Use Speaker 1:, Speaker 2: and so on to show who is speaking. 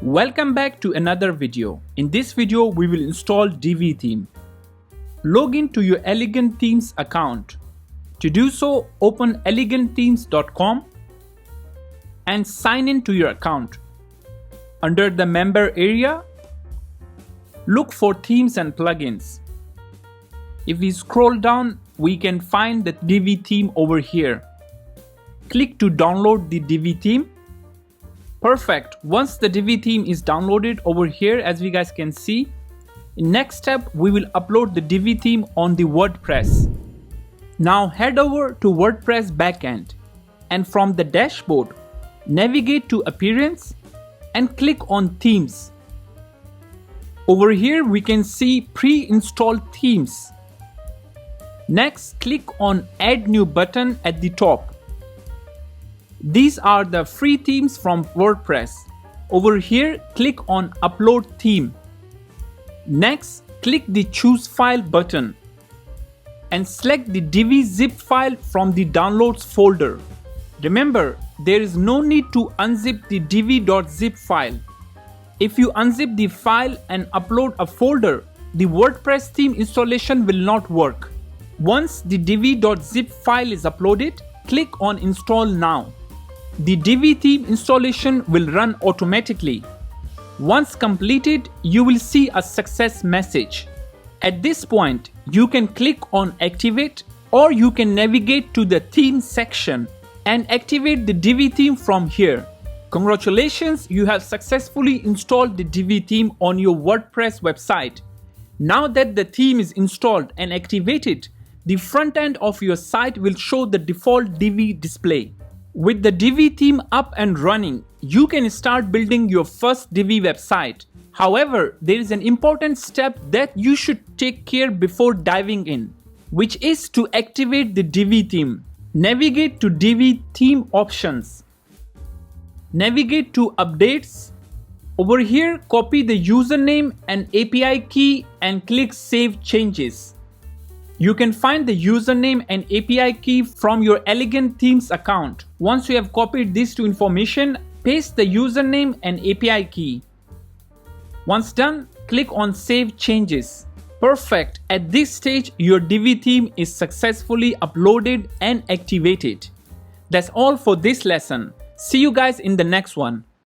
Speaker 1: Welcome back to another video. In this video, we will install Divi theme. Log in to your Elegant Themes account. To do so, open elegantthemes.com and sign in to your account. Under the member area, look for themes and plugins. If we scroll down, we can find the Divi theme over here. Click to download the Divi theme. Perfect. Once the Divi theme is downloaded over here, as we guys can see, in next step we will upload the Divi theme on the WordPress. Now head over to WordPress backend and from the dashboard navigate to Appearance and click on Themes. Over here we can see pre-installed themes. Next, click on Add New button at the top. These are the free themes from WordPress. Over here, click on Upload Theme. Next, click the Choose File button and select the Divi zip file from the Downloads folder. Remember, there is no need to unzip the divi.zip file. If you unzip the file and upload a folder, the WordPress theme installation will not work. Once the divi.zip file is uploaded, click on Install Now. The Divi theme installation will run automatically. Once completed, you will see a success message. At this point, you can click on Activate or you can navigate to the Theme section and activate the Divi theme from here. Congratulations, you have successfully installed the Divi theme on your WordPress website. Now that the theme is installed and activated, the front end of your site will show the default Divi display. With the Divi theme up and running, you can start building your first Divi website. However, there is an important step that you should take care before diving in, which is to activate the Divi theme. Navigate to Divi theme options. Navigate to Updates. Over here, copy the username and API key and click Save Changes. You can find the username and API key from your Elegant Themes account. Once you have copied these two information, paste the username and API key. Once done, click on Save Changes. Perfect. At this stage, your Divi theme is successfully uploaded and activated. That's all for this lesson. See you guys in the next one.